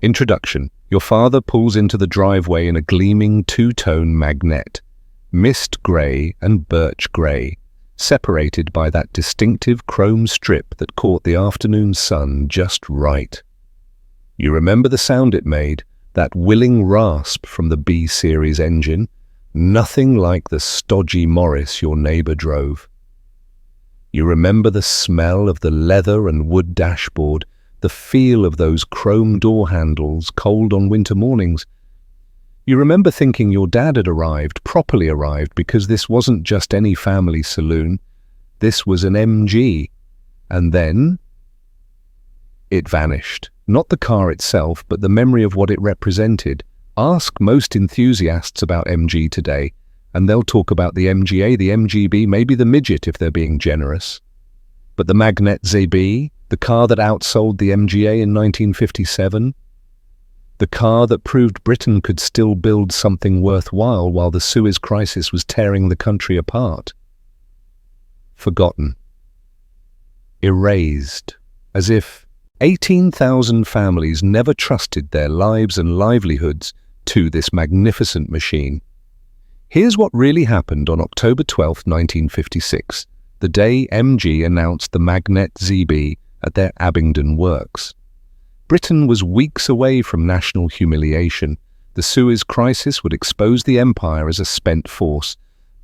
Introduction. Your father pulls into the driveway in a gleaming two-tone Magnette, mist grey and birch grey, separated by that distinctive chrome strip that caught the afternoon sun just right. You remember the sound it made, that willing rasp from the B-series engine, nothing like the stodgy Morris your neighbour drove. You remember the smell of the leather and wood dashboard, the feel of those chrome door handles cold on winter mornings. You remember thinking your dad had arrived, properly arrived, because this wasn't just any family saloon. This was an MG. And then it vanished. Not the car itself, but the memory of what it represented. Ask most enthusiasts about MG today, and they'll talk about the MGA, the MGB, maybe the midget if they're being generous. But the Magnette ZB, the car that outsold the MGA in 1957, the car that proved Britain could still build something worthwhile while the Suez Crisis was tearing the country apart. Forgotten. Erased. As if 18,000 families never trusted their lives and livelihoods to this magnificent machine. Here's what really happened on October 12, 1956, the day MG announced the Magnette ZB at their Abingdon works. Britain was weeks away from national humiliation. The Suez Crisis would expose the empire as a spent force.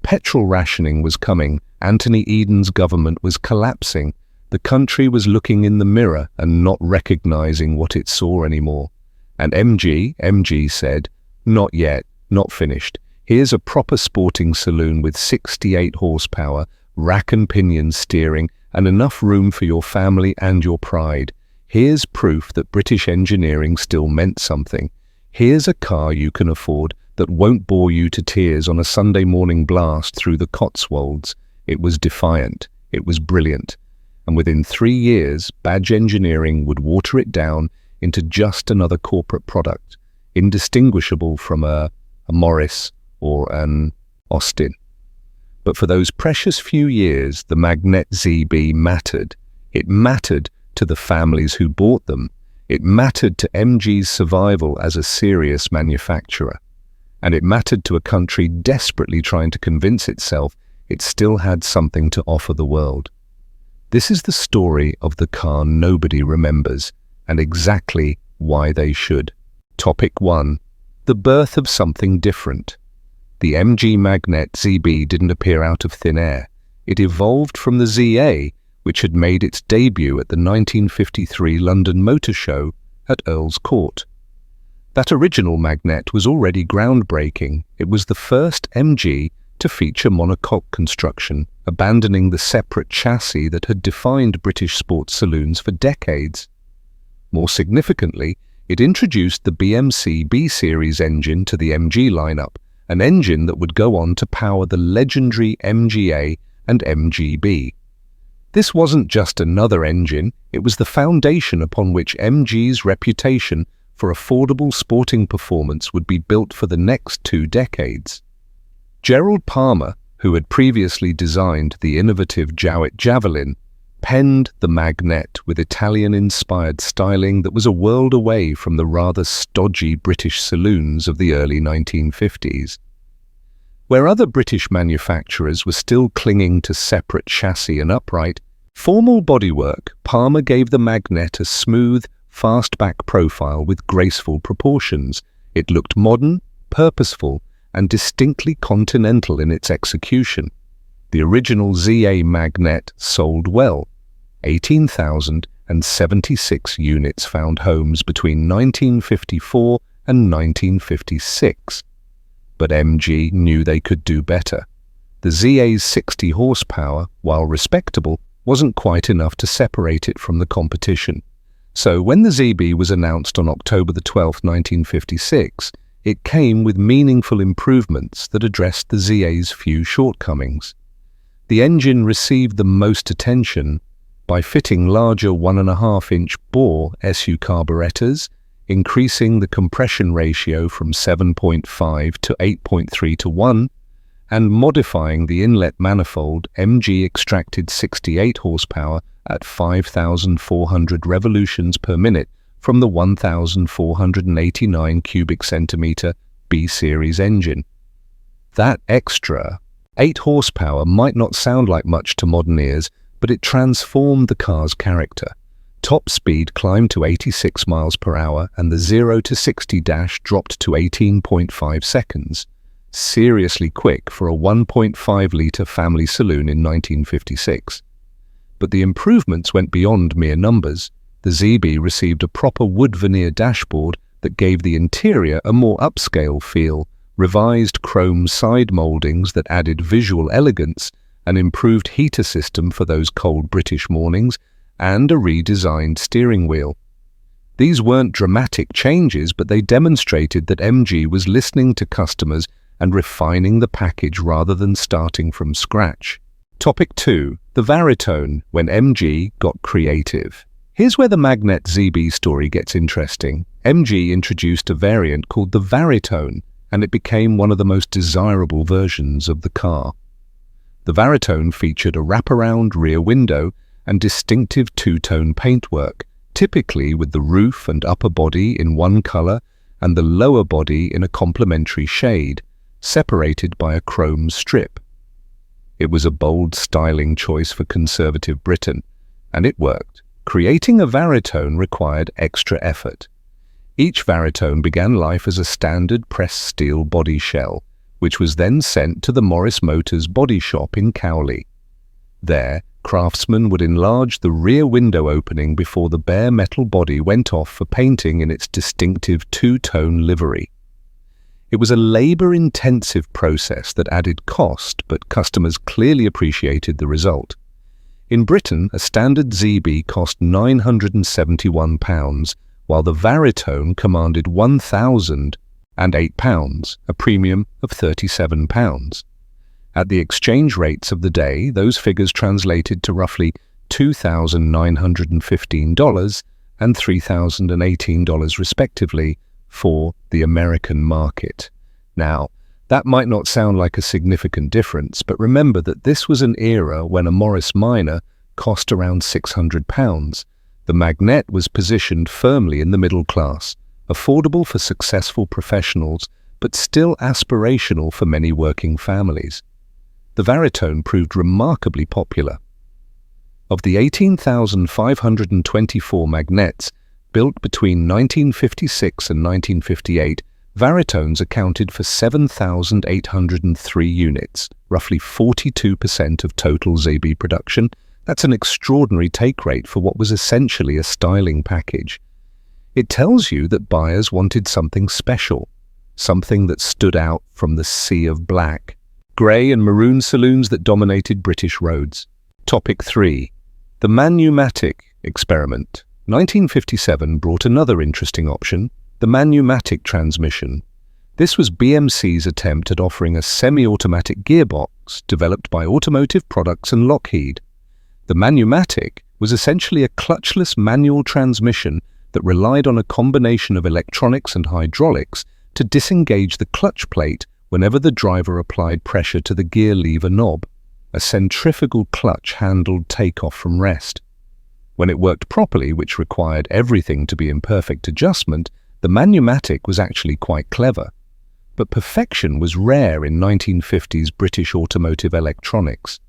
Petrol rationing was coming. Anthony Eden's government was collapsing. The country was looking in the mirror and not recognizing what it saw anymore. And MG said, "Not yet, not finished. Here's a proper sporting saloon with 68 horsepower, rack and pinion steering, and enough room for your family and your pride. Here's proof that British engineering still meant something. Here's a car you can afford that won't bore you to tears on a Sunday morning blast through the Cotswolds." It was defiant. It was brilliant. And within 3 years, badge engineering would water it down into just another corporate product, indistinguishable from a Morris or an Austin. But for those precious few years, the Magnette ZB mattered. It mattered to the families who bought them. It mattered to MG's survival as a serious manufacturer. And it mattered to a country desperately trying to convince itself it still had something to offer the world. This is the story of the car nobody remembers, and exactly why they should. Topic 1. The birth of something different. The MG Magnette ZB didn't appear out of thin air. It evolved from the ZA, which had made its debut at the 1953 London Motor Show at Earl's Court. That original Magnette was already groundbreaking. It was the first MG to feature monocoque construction, abandoning the separate chassis that had defined British sports saloons for decades. More significantly, it introduced the BMC B-Series engine to the MG lineup, an engine that would go on to power the legendary MGA and MGB. This wasn't just another engine, it was the foundation upon which MG's reputation for affordable sporting performance would be built for the next 2 decades. Gerald Palmer, who had previously designed the innovative Jowett Javelin, penned the Magnette with Italian-inspired styling that was a world away from the rather stodgy British saloons of the early 1950s. Where other British manufacturers were still clinging to separate chassis and upright, formal bodywork, Palmer gave the Magnette a smooth, fastback profile with graceful proportions. It looked modern, purposeful, and distinctly continental in its execution. The original ZA Magnette sold well. 18,076 units found homes between 1954 and 1956. But MG knew they could do better. The ZA's 60 horsepower, while respectable, wasn't quite enough to separate it from the competition. So when the ZB was announced on October 12, 1956, it came with meaningful improvements that addressed the ZA's few shortcomings. The engine received the most attention by fitting larger 1.5-inch bore SU carburetors, increasing the compression ratio from 7.5 to 8.3 to 1, and modifying the inlet manifold. MG extracted 68 horsepower at 5,400 revolutions per minute from the 1,489 cubic centimeter B-series engine. That extra 8 horsepower might not sound like much to modern ears, but it transformed the car's character. Top speed climbed to 86 miles per hour and the 0 to 60 dash dropped to 18.5 seconds. Seriously quick for a 1.5-litre family saloon in 1956. But the improvements went beyond mere numbers. The ZB received a proper wood veneer dashboard that gave the interior a more upscale feel, revised chrome side mouldings that added visual elegance, an improved heater system for those cold British mornings, and a redesigned steering wheel. These weren't dramatic changes, but they demonstrated that MG was listening to customers and refining the package rather than starting from scratch. Topic 2. The Varitone, when MG got creative. Here's where the Magnette ZB story gets interesting. MG introduced a variant called the Varitone, and it became one of the most desirable versions of the car. The Varitone featured a wraparound rear window and distinctive two-tone paintwork, typically with the roof and upper body in one color and the lower body in a complementary shade, separated by a chrome strip. It was a bold styling choice for conservative Britain, and it worked. Creating a Varitone required extra effort. Each Varitone began life as a standard pressed steel body shell, which was then sent to the Morris Motors body shop in Cowley. There, craftsmen would enlarge the rear window opening before the bare metal body went off for painting in its distinctive two-tone livery. It was a labor-intensive process that added cost, but customers clearly appreciated the result. In Britain, a standard ZB cost £971, while the Varitone commanded £1,008, a premium of £37. At the exchange rates of the day, those figures translated to roughly $2,915 and $3,018 respectively for the American market. Now, that might not sound like a significant difference, but remember that this was an era when a Morris Minor cost around £600. The Magnette was positioned firmly in the middle class, affordable for successful professionals, but still aspirational for many working families. The Varitone proved remarkably popular. Of the 18,524 Magnettes built between 1956 and 1958, Varitones accounted for 7,803 units, roughly 42% of total ZB production. That's an extraordinary take rate for what was essentially a styling package. It tells you that buyers wanted something special, something that stood out from the sea of black, grey and maroon saloons that dominated British roads. Topic 3. The Manumatic experiment. 1957 brought another interesting option, the Manumatic transmission. This was BMC's attempt at offering a semi-automatic gearbox developed by Automotive Products and Lockheed. The Manumatic was essentially a clutchless manual transmission that relied on a combination of electronics and hydraulics to disengage the clutch plate whenever the driver applied pressure to the gear lever knob. A centrifugal clutch handled takeoff from rest. When it worked properly, which required everything to be in perfect adjustment, the Manumatic was actually quite clever. But perfection was rare in 1950s British automotive electronics.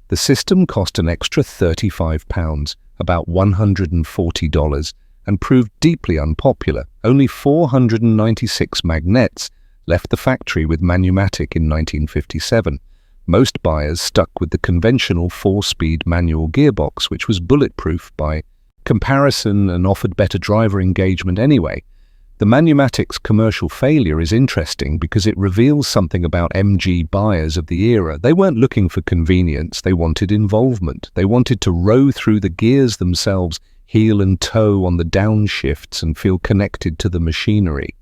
The system cost an extra £35, about $140, and proved deeply unpopular. Only 496 Magnettes left the factory with Manumatic in 1957. Most buyers stuck with the conventional 4-speed manual gearbox, which was bulletproof by comparison and offered better driver engagement anyway. The Manumatic's commercial failure is interesting because it reveals something about MG buyers of the era. They weren't looking for convenience, they wanted involvement. They wanted to row through the gears themselves, heel and toe on the downshifts, and feel connected to the machinery.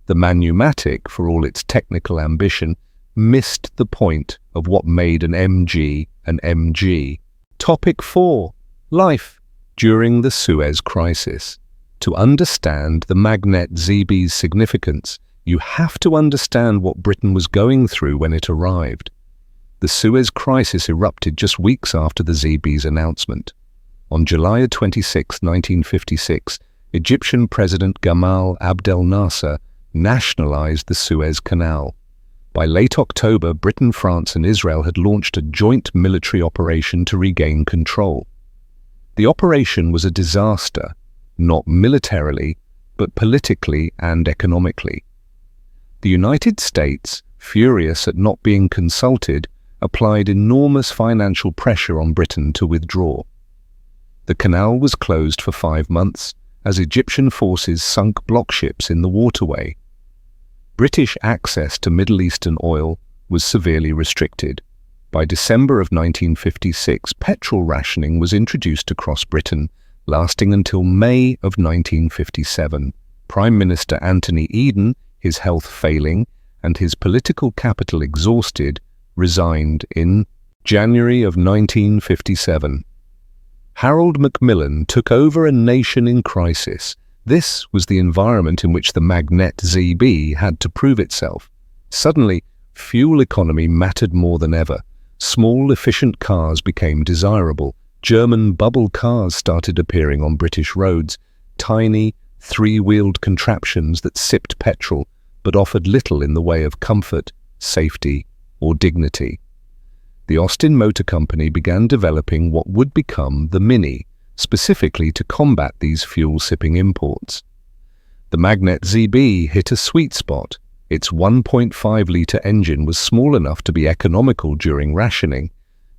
The Manumatic, for all its technical ambition, missed the point of what made an MG an MG. Topic 4. Life during the Suez Crisis. To understand the Magnette ZB's significance, you have to understand what Britain was going through when it arrived. The Suez Crisis erupted just weeks after the ZB's announcement. On July 26, 1956, Egyptian President Gamal Abdel Nasser nationalized the Suez Canal. By late October, Britain, France, and Israel had launched a joint military operation to regain control. The operation was a disaster, not militarily, but politically and economically. The United States, furious at not being consulted, applied enormous financial pressure on Britain to withdraw. The canal was closed for 5 months as Egyptian forces sunk block ships in the waterway. British access to Middle Eastern oil was severely restricted. By December of 1956, petrol rationing was introduced across Britain, lasting until May of 1957. Prime Minister Anthony Eden, his health failing and his political capital exhausted, resigned in January of 1957. Harold Macmillan took over a nation in crisis. This was the environment in which the Magnette ZB had to prove itself. Suddenly, fuel economy mattered more than ever. Small, efficient cars became desirable. German bubble cars started appearing on British roads, tiny, three-wheeled contraptions that sipped petrol but offered little in the way of comfort, safety, or dignity. The Austin Motor Company began developing what would become the Mini, specifically to combat these fuel-sipping imports. The Magnette ZB hit a sweet spot. Its 1.5-litre engine was small enough to be economical during rationing.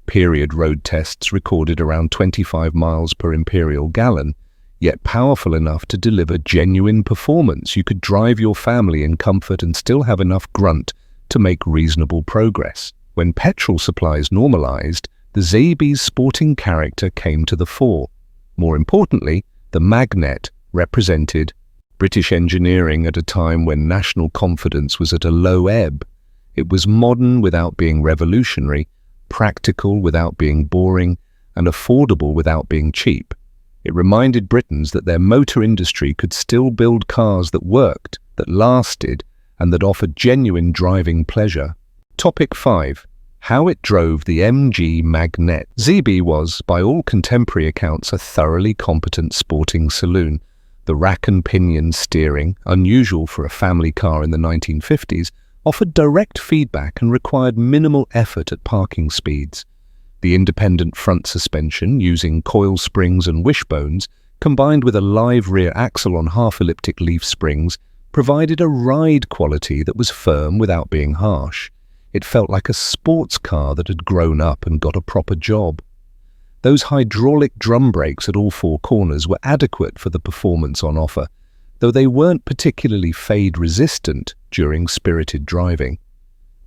Period road tests recorded around 25 miles per imperial gallon, yet powerful enough to deliver genuine performance. You could drive your family in comfort and still have enough grunt to make reasonable progress. When petrol supplies normalized, the ZB's sporting character came to the fore. More importantly, the Magnette represented British engineering at a time when national confidence was at a low ebb. It was modern without being revolutionary, practical without being boring, and affordable without being cheap. It reminded Britons that their motor industry could still build cars that worked, that lasted, and that offered genuine driving pleasure. Topic 5. How it drove the MG Magnette ZB was, by all contemporary accounts, a thoroughly competent sporting saloon. The rack and pinion steering, unusual for a family car in the 1950s, offered direct feedback and required minimal effort at parking speeds. The independent front suspension, using coil springs and wishbones, combined with a live rear axle on half-elliptic leaf springs, provided a ride quality that was firm without being harsh. It felt like a sports car that had grown up and got a proper job. Those hydraulic drum brakes at all four corners were adequate for the performance on offer, though they weren't particularly fade-resistant during spirited driving.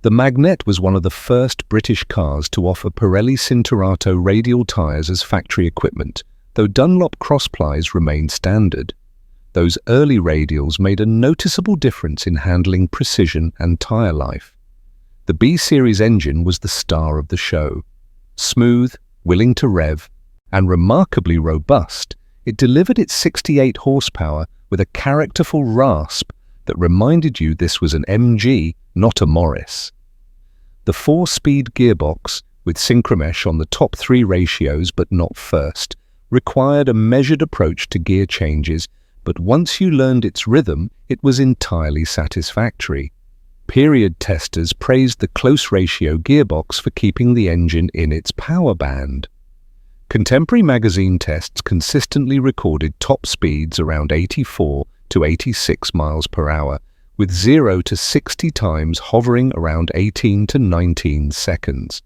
The Magnette was one of the first British cars to offer Pirelli Cinturato radial tyres as factory equipment, though Dunlop crossplies remained standard. Those early radials made a noticeable difference in handling precision and tyre life. The B-Series engine was the star of the show. Smooth, willing to rev, and remarkably robust, it delivered its 68 horsepower with a characterful rasp that reminded you this was an MG, not a Morris. The 4-speed gearbox, with synchromesh on the top 3 ratios but not first, required a measured approach to gear changes, but once you learned its rhythm, it was entirely satisfactory. Period testers praised the close ratio gearbox for keeping the engine in its power band. Contemporary magazine tests consistently recorded top speeds around 84 to 86 miles per hour, with 0 to 60 times hovering around 18 to 19 seconds.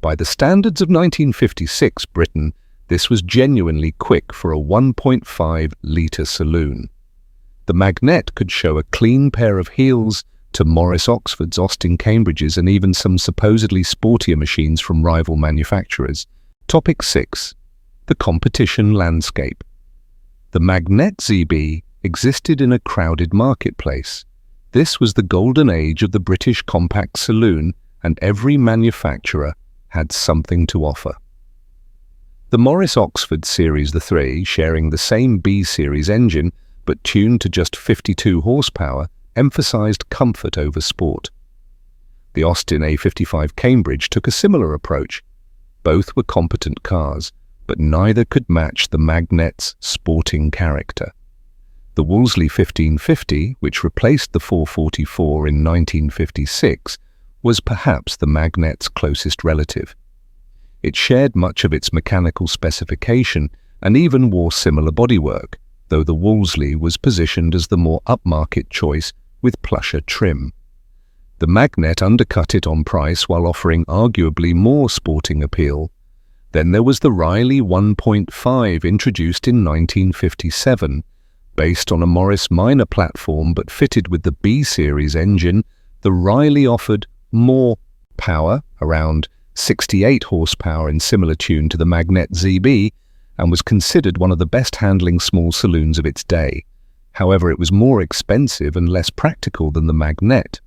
By the standards of 1956 Britain, this was genuinely quick for a 1.5-litre saloon. The Magnette could show a clean pair of heels to Morris Oxfords, Austin Cambridges, and even some supposedly sportier machines from rival manufacturers. Topic 6. The competition landscape. The Magnette ZB existed in a crowded marketplace. This was the golden age of the British compact saloon, and every manufacturer had something to offer. The Morris Oxford Series the 3, sharing the same B-Series engine but tuned to just 52 horsepower, emphasized comfort over sport. The Austin A55 Cambridge took a similar approach. Both were competent cars, but neither could match the Magnette's sporting character. The Wolseley 1550, which replaced the 444 in 1956, was perhaps the Magnette's closest relative. It shared much of its mechanical specification and even wore similar bodywork, though the Wolseley was positioned as the more upmarket choice with plusher trim. The Magnette undercut it on price while offering arguably more sporting appeal. Then there was the Riley 1.5 introduced in 1957. Based on a Morris Minor platform but fitted with the B-Series engine, the Riley offered more power, around 68 horsepower in similar tune to the Magnette ZB, and was considered one of the best-handling small saloons of its day. However, it was more expensive and less practical than the Magnette.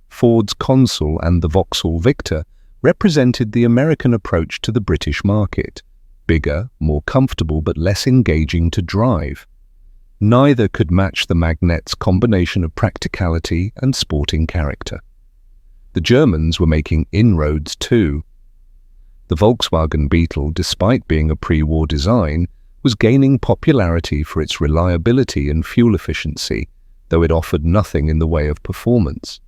Ford's Consul and the Vauxhall Victor represented the American approach to the British market. Bigger, more comfortable but less engaging to drive. Neither could match the Magnette's combination of practicality and sporting character. The Germans were making inroads too. The Volkswagen Beetle, despite being a pre-war design, was gaining popularity for its reliability and fuel efficiency, though it offered nothing in the way of performance.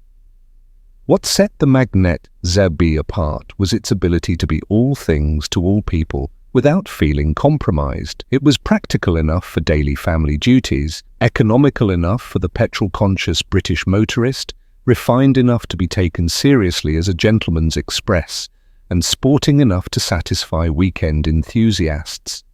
What set the Magnette ZB apart was its ability to be all things to all people without feeling compromised. It was practical enough for daily family duties, economical enough for the petrol-conscious British motorist, refined enough to be taken seriously as a gentleman's express, and sporting enough to satisfy weekend enthusiasts.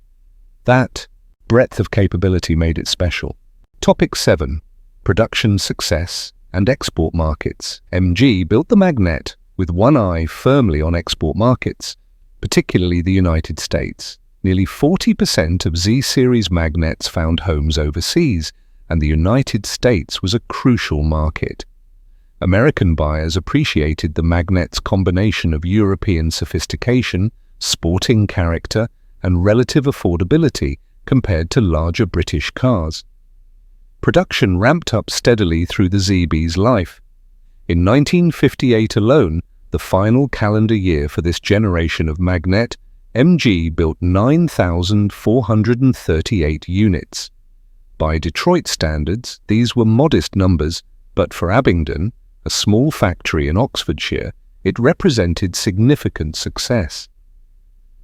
That breadth of capability made it special. Topic 7. Production success and export markets. MG built the Magnette with one eye firmly on export markets, particularly the United States. Nearly 40% of Z-Series Magnettes found homes overseas, and the United States was a crucial market. American buyers appreciated the Magnette's combination of European sophistication, sporting character, and relative affordability compared to larger British cars. Production ramped up steadily through the ZB's life. In 1958 alone, the final calendar year for this generation of Magnette, MG built 9,438 units. By Detroit standards, these were modest numbers, but for Abingdon, a small factory in Oxfordshire, it represented significant success.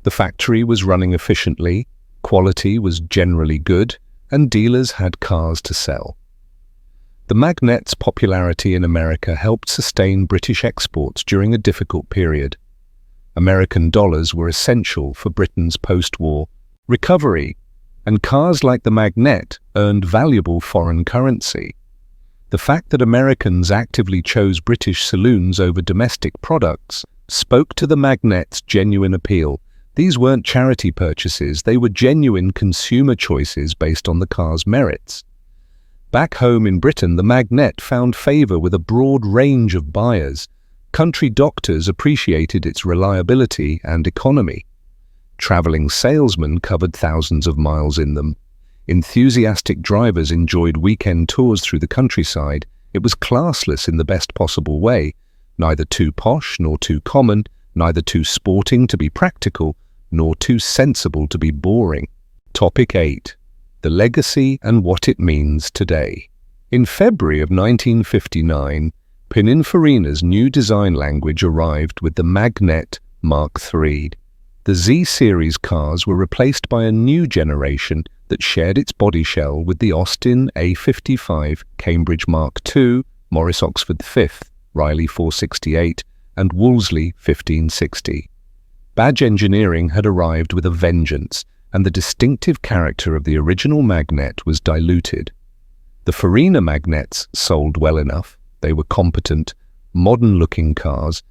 The factory was running efficiently, quality was generally good, and dealers had cars to sell. The Magnette's popularity in America helped sustain British exports during a difficult period. American dollars were essential for Britain's post-war recovery, and cars like the Magnette earned valuable foreign currency. The fact that Americans actively chose British saloons over domestic products spoke to the Magnette's genuine appeal. These weren't charity purchases, they were genuine consumer choices based on the car's merits. Back home in Britain, the Magnette found favour with a broad range of buyers. Country doctors appreciated its reliability and economy. Travelling salesmen covered thousands of miles in them. Enthusiastic drivers enjoyed weekend tours through the countryside. It was classless in the best possible way, neither too posh nor too common, neither too sporting to be practical, nor too sensible to be boring. Topic 8. The legacy and what it means today. In February of 1959, Pininfarina's new design language arrived with the Magnette Mark III. The Z-Series cars were replaced by a new generation that shared its body shell with the Austin A55, Cambridge Mark II, Morris Oxford 5th, Riley 468, and Wolseley 1560. Badge engineering had arrived with a vengeance, and the distinctive character of the original Magnette was diluted. The Farina Magnettes sold well enough. They were competent, modern-looking cars,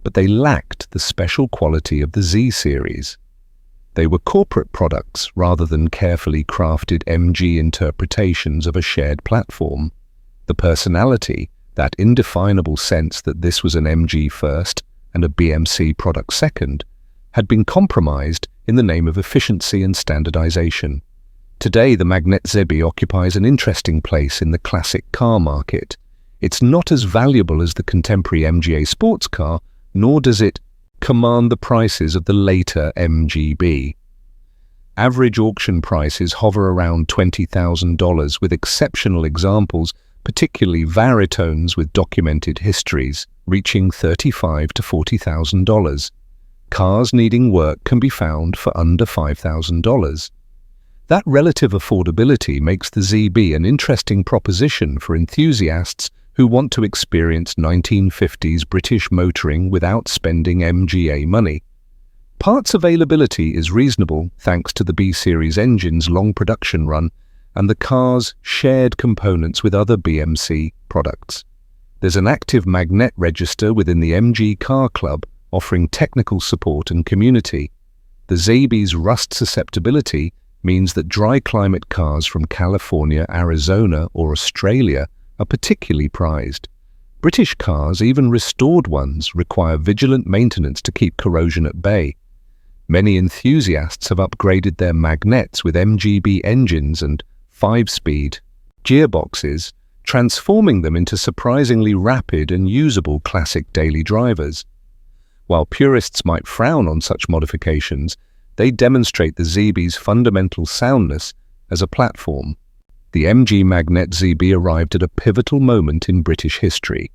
but they lacked the special quality of the Z-Series. They were corporate products rather than carefully crafted MG interpretations of a shared platform. The personality, that indefinable sense that this was an MG first and a BMC product second, had been compromised in the name of efficiency and standardization. Today, the Magnette ZB occupies an interesting place in the classic car market. It's not as valuable as the contemporary MGA sports car, nor does it command the prices of the later MGB. Average auction prices hover around $20,000 with exceptional examples, particularly varitones with documented histories, reaching $35,000 to $40,000. Cars needing work can be found for under $5,000. That relative affordability makes the ZB an interesting proposition for enthusiasts who want to experience 1950s British motoring without spending MGA money. Parts availability is reasonable thanks to the B-Series engine's long production run and the car's shared components with other BMC products. There's an active Magnette register within the MG Car Club offering technical support and community. The ZB's rust susceptibility means that dry climate cars from California, Arizona, or Australia are particularly prized. British cars, even restored ones, require vigilant maintenance to keep corrosion at bay. Many enthusiasts have upgraded their Magnettes with MGB engines and 5-speed gearboxes, transforming them into surprisingly rapid and usable classic daily drivers. While purists might frown on such modifications, they demonstrate the ZB's fundamental soundness as a platform. The MG Magnette ZB arrived at a pivotal moment in British history.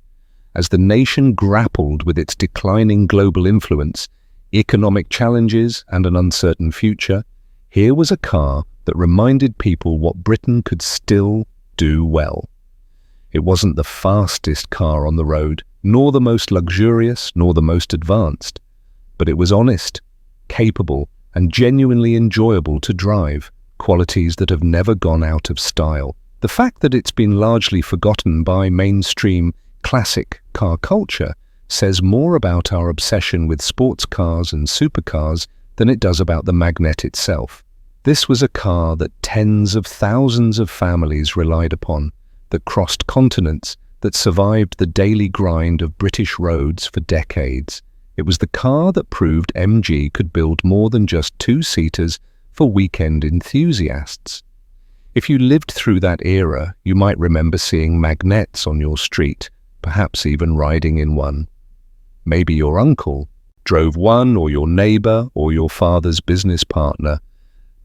As the nation grappled with its declining global influence, economic challenges, and an uncertain future, here was a car that reminded people what Britain could still do well. It wasn't the fastest car on the road, nor the most luxurious, nor the most advanced, but it was honest, capable, and genuinely enjoyable to drive, qualities that have never gone out of style. The fact that it's been largely forgotten by mainstream classic car culture says more about our obsession with sports cars and supercars than it does about the Magnette itself. This was a car that tens of thousands of families relied upon, that crossed continents, that survived the daily grind of British roads for decades. It was the car that proved MG could build more than just two-seaters for weekend enthusiasts. If you lived through that era, you might remember seeing Magnettes on your street, perhaps even riding in one. Maybe your uncle drove one, or your neighbor, or your father's business partner.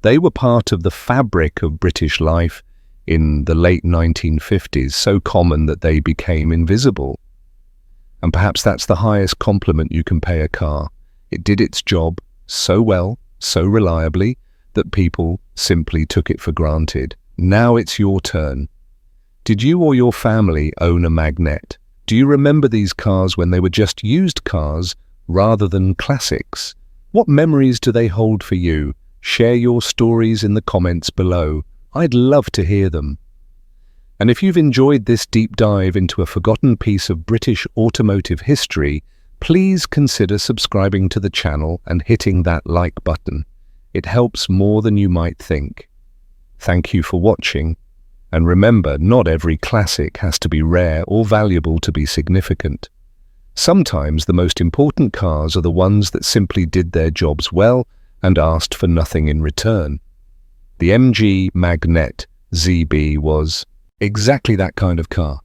They were part of the fabric of British life in the late 1950s, so common that they became invisible. And perhaps that's the highest compliment you can pay a car. It did its job so well, so reliably, that people simply took it for granted. Now it's your turn. Did you or your family own a Magnette? Do you remember these cars when they were just used cars rather than classics? What memories do they hold for you? Share your stories in the comments below. I'd love to hear them. And if you've enjoyed this deep dive into a forgotten piece of British automotive history, please consider subscribing to the channel and hitting that like button. It helps more than you might think. Thank you for watching. And remember, not every classic has to be rare or valuable to be significant. Sometimes the most important cars are the ones that simply did their jobs well and asked for nothing in return. The MG Magnette ZB was exactly that kind of car.